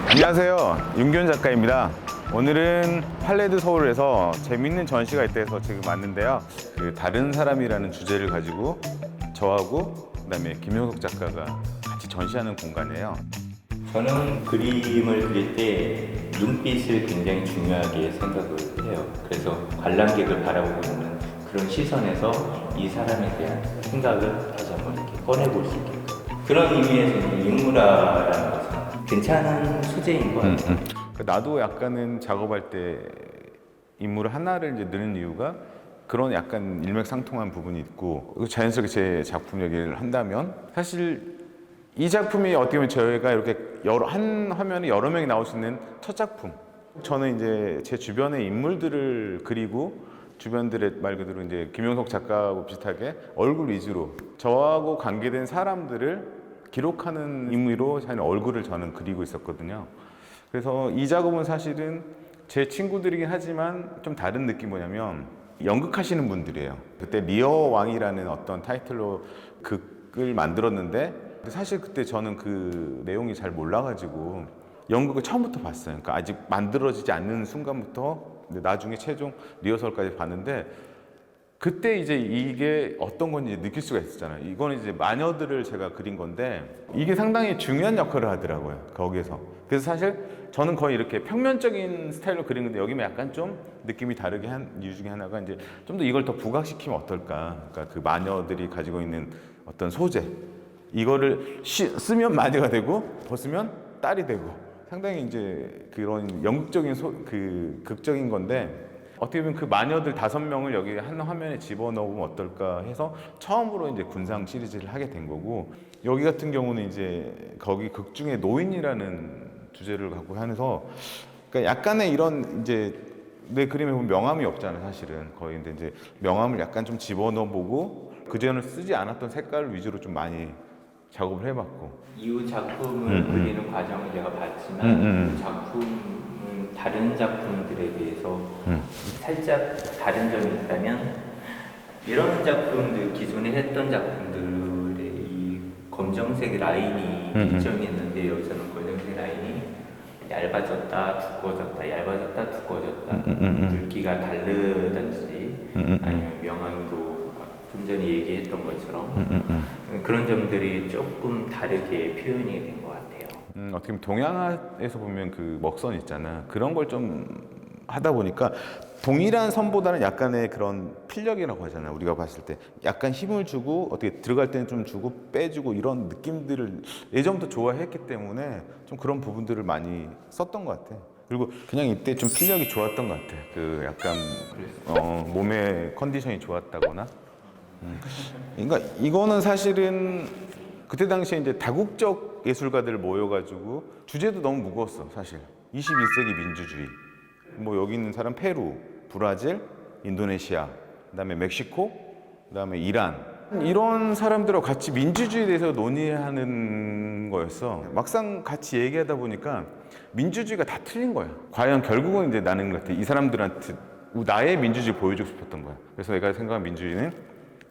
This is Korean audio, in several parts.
안녕하세요, 윤기현 작가입니다. 오늘은 팔레드 서울에서 재밌는 전시가 있다 해서 지금 왔는데요. 그 다른 사람이라는 주제를 가지고 저하고 그다음에 김효석 작가가 같이 전시하는 공간이에요. 저는 그림을 그릴 때 눈빛을 굉장히 중요하게 생각을 해요. 그래서 관람객을 바라보고 있는 그런 시선에서 이 사람에 대한 생각을 다시 한번 이렇게 꺼내볼 수 있게끔, 그런 의미에서는 인물화라는 것은 괜찮은 소재인 것 같아요. 나도 약간은 작업할 때 인물 하나를 이제 넣는 이유가 그런 약간 일맥상통한 부분이 있고, 자연스럽게 제 작품 얘기를 한다면 사실 이 작품이 어떻게 보면 저희가 이렇게 한 화면에 여러 명이 나올 수 있는 첫 작품. 저는 이제 제 주변의 인물들을 그리고 주변들의 말 그대로 이제 김용석 작가하고 비슷하게 얼굴 위주로 저하고 관계된 사람들을 기록하는 의미로 사실 얼굴을 저는 그리고 있었거든요. 그래서 이 작업은 사실은 제 친구들이긴 하지만 좀 다른 느낌이 뭐냐면 연극하시는 분들이에요. 그때 리어 왕이라는 어떤 타이틀로 극을 만들었는데 사실 그때 저는 그 내용이 잘 몰라가지고 연극을 처음부터 봤어요. 그러니까 아직 만들어지지 않는 순간부터 나중에 최종 리허설까지 봤는데 그때 이제 이게 어떤 건지 느낄 수가 있었잖아요. 이거는 이제 마녀들을 제가 그린 건데 이게 상당히 중요한 역할을 하더라고요, 거기에서. 그래서 사실 저는 거의 이렇게 평면적인 스타일로 그린 건데 여기면 약간 좀 느낌이 다르게 한 이유 중에 하나가 이제 좀 더 이걸 더 부각시키면 어떨까. 그러니까 그 마녀들이 가지고 있는 어떤 소재, 이거를 쓰면 마녀가 되고 벗으면 딸이 되고, 상당히 이제 그런 연극적인 극적인 건데 어떻게 보면 그 마녀들 5명을 여기 한 화면에 집어넣으면 어떨까 해서 처음으로 이제 군상 시리즈를 하게 된 거고, 여기 같은 경우는 이제 거기 극 중에 노인이라는 주제를 갖고 하면서 그러니까 약간의 이런 이제 내 그림에 보면 명암이 없잖아요, 사실은. 거의 근데 이제 명암을 약간 좀 집어넣어 보고 그전에 쓰지 않았던 색깔 위주로 좀 많이 작업을 해봤고. 이 작품을 그리는 과정을 내가 봤지만 이 작품은 다른 작품들에 비해서 살짝 다른 점이 있다면, 이런 작품들, 기존에 했던 작품들의 이 검정색 라인이 일정이 있는데 여기서는 검정색 라인이 얇아졌다 두꺼워졌다 얇아졌다 두꺼워졌다, 굵기가 다르든지 아니면 명암도 좀 전에 얘기했던 것처럼 그런 점들이 조금 다르게 표현이 된 것 같아요. 어떻게 보면 동양화에서 보면 그 먹선 있잖아. 그런 걸 좀 하다 보니까 동일한 선보다는 약간의 그런 필력이라고 하잖아. 우리가 봤을 때 약간 힘을 주고 어떻게 들어갈 때는 좀 주고 빼주고 이런 느낌들을 예전부터 좋아했기 때문에 좀 그런 부분들을 많이 썼던 것 같아. 그리고 그냥 이때 좀 필력이 좋았던 것 같아. 그 약간 몸의 컨디션이 좋았다거나. 그러니까 이거는 사실은 그때 당시에 이제 다국적 예술가들 모여가지고 주제도 너무 무거웠어, 사실. 21세기 민주주의. 뭐 여기 있는 사람 페루, 브라질, 인도네시아, 그다음에 멕시코, 그다음에 이란, 이런 사람들하고 같이 민주주의에 대해서 논의하는 거였어. 막상 같이 얘기하다 보니까 민주주의가 다 틀린 거야. 과연 결국은 이제 나는 것 같아. 이 사람들한테 나의 민주주의 보여주고 싶었던 거야. 그래서 내가 생각한 민주주의는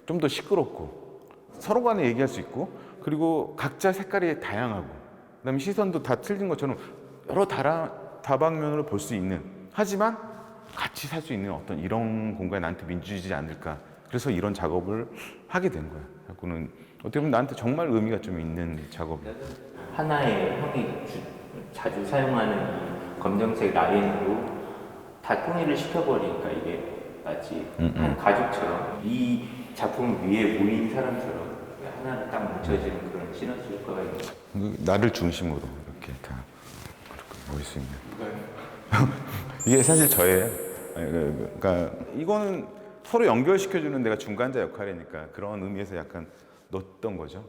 좀 더 시끄럽고 서로 간에 얘기할 수 있고, 그리고 각자 색깔이 다양하고, 그다음에 시선도 다 틀린 것처럼 여러 다방면으로 볼 수 있는, 하지만 같이 살 수 있는 어떤 이런 공간이 나한테 민주주의지 않을까. 그래서 이런 작업을 하게 된 거야. 그래서는 어떻게 보면 나한테 정말 의미가 좀 있는 작업이야. 하나의 형이 자주 사용하는 이 검정색 라인으로 다 통일을 시켜버리니까 이게 마치 한 가족처럼 이 작품 위에 모인 사람처럼 하나를 딱 뭉쳐지는 그런 시너지 효과가 있는 거예요. 나를 중심으로 이렇게 다 그렇게 보일 수 있는. 이게 사실 저예요. 그러니까 이거는 서로 연결시켜주는 내가 중간자 역할이니까 그런 의미에서 약간 넣었던 거죠.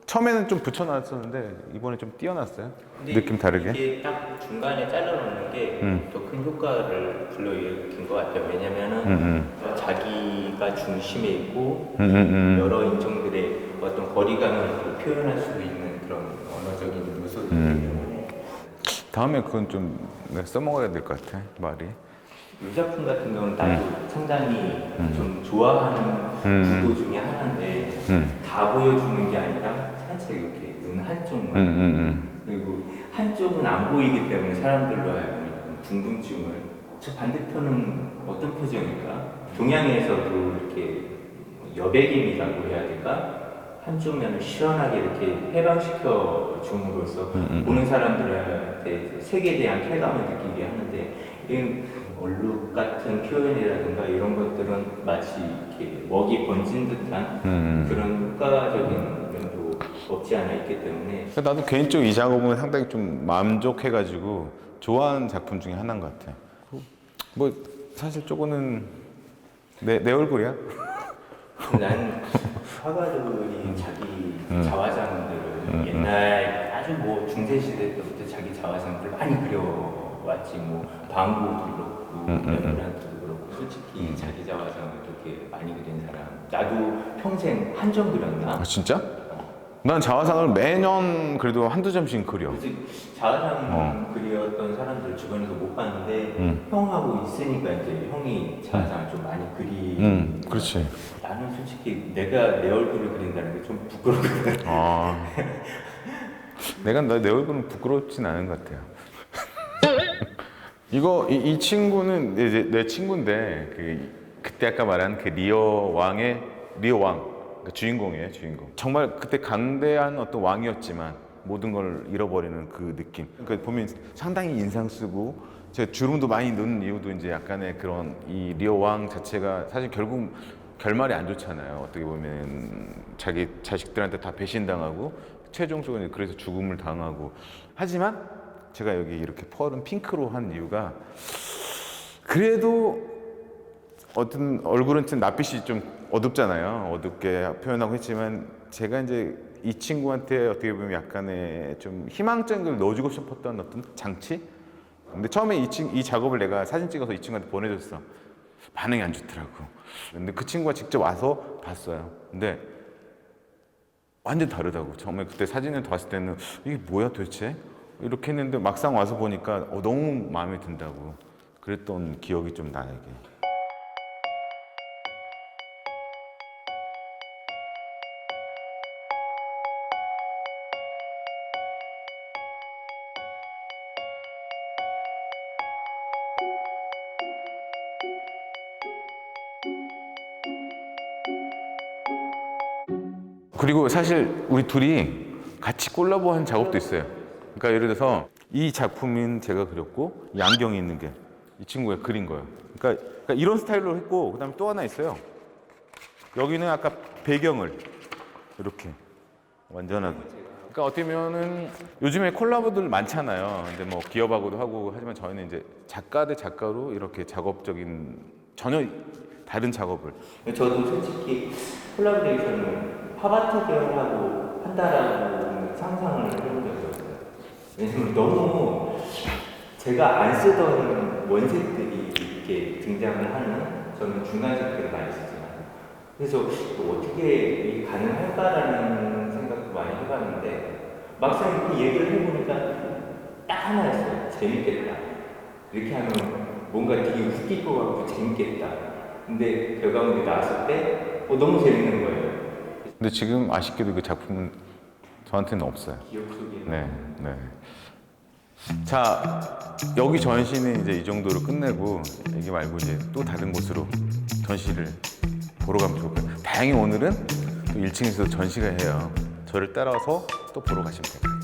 처음에는 좀 붙여놨었는데 이번에 좀 띄어놨어요. 느낌 다르게. 이게 딱 중간에 잘라놓는 게 더 큰 효과를 불러일으킨 것 같아요. 왜냐면은 자기가 중심에 있고 여러 인종들의 어떤 거리감을 표현할 수 있는 그런 언어적인 요소이기 때문에 다음에 그건 좀 내가 써먹어야 될 것 같아, 말이. 이 작품 같은 경우는 나도 상당히 좀 좋아하는 구도 중에 하나인데 다 보여주는 게 아니라 살짝 이렇게 눈 한쪽만 그리고 한쪽 한쪽은 안 보이기 때문에 사람들로 하여금 궁금증을 저 반대편은 어떤 표정일까? 동양에서도 이렇게 여백임이라고 해야 될까? 한쪽 면을 시원하게 이렇게 해방시켜 줌으로써 보는 사람들한테 색에 대한 쾌감을 느끼게 하는데 이 얼룩 같은 표현이라든가 이런 것들은 마치 이렇게 먹이 번진 듯한 그런 효과적인 면도 없지 않아 있기 때문에 나도 개인적으로 이 작업은 상당히 좀 만족해가지고 좋아하는 작품 중에 하나인 것 같아. 뭐 사실 저거는 내 얼굴이야. 난 화가들이 자기 자화상들을 옛날 아주 뭐 중세시대 때부터 자기 자화상들을 많이 그려왔지. 뭐 방구도 그렇고 레브란트도 그렇고 솔직히 자기 자화상을 그렇게 많이 그린 사람 나도 평생 한 점 그렸나? 아 진짜? 난 자화상을 매년 그래도 한두 점씩 그려. 그치, 자화상 그렸던 사람들 주변에서 못 봤는데 형하고 있으니까 이제 형이 자화상을 좀 많이 그렇지. 나는 솔직히 내가 내 얼굴을 그린다는 게 좀 부끄럽거든. 아, 내가 내 얼굴은 부끄럽진 않은 것 같아요. 이 친구는 이제 내 친구인데 그때 아까 말한 그 리오 왕, 그러니까 주인공이에요, 주인공. 정말 그때 강대한 어떤 왕이었지만 모든 걸 잃어버리는 그 느낌. 그러니까 보면 상당히 인상 쓰고 제가 주름도 많이 넣는 이유도 이제 약간의 그런 이 리오 왕 자체가 사실 결국 결말이 안 좋잖아요. 어떻게 보면 자기 자식들한테 다 배신당하고 최종적으로 그래서 죽음을 당하고 하지만 제가 여기 이렇게 펄은 핑크로 한 이유가 그래도 어떤 얼굴은 좀 낯빛이 좀 어둡잖아요. 어둡게 표현하고 했지만 제가 이제 이 친구한테 어떻게 보면 약간의 좀 희망적인 걸 넣어주고 싶었던 어떤 장치? 근데 처음에 이 작업을 내가 사진 찍어서 이 친구한테 보내줬어. 반응이 안 좋더라고. 근데 그 친구가 직접 와서 봤어요. 근데 완전 다르다고. 정말 그때 사진을 봤을 때는 이게 뭐야 도대체? 이렇게 했는데 막상 와서 보니까 너무 마음에 든다고. 그랬던 기억이 좀 나요, 이게. 그리고 사실 우리 둘이 같이 콜라보한 작업도 있어요. 그러니까 예를 들어서 이 작품인 제가 그렸고 이 안경이 있는 게 이 친구가 그린 거예요. 그러니까 이런 스타일로 했고 그다음에 또 하나 있어요. 여기는 아까 배경을 이렇게 완전하게. 그러니까 어떻게 보면은 요즘에 콜라보들 많잖아요. 근데 뭐 기업하고도 하고 하지만 저희는 이제 작가 대 작가로 이렇게 작업적인 전혀 다른 작업을. 저도 솔직히 콜라보레이션을 팝아트 계열하고 한다라고 상상을 해본 적이 없어요. 왜냐면 너무 제가 안 쓰던 원색들이 이렇게 등장을 하는 저는 중간색들을 많이 쓰잖아요. 그래서 어떻게 이게 가능할까라는 생각도 많이 해봤는데 막상 이렇게 얘기를 해보니까 딱 하나였어요. 재밌겠다. 이렇게 하면 뭔가 되게 웃길 것 같고 재밌겠다. 근데 결과물이 나왔을 때 너무 재밌는 거예요. 근데 지금 아쉽게도 그 작품은 저한테는 없어요. 기억 속에. 네, 네. 자, 여기 전시는 이제 이 정도로 끝내고 여기 말고 이제 또 다른 곳으로 전시를 보러 가면 좋을 거예요. 다행히 오늘은 또 1층에서 전시가 해요. 저를 따라서 또 보러 가시면 돼요.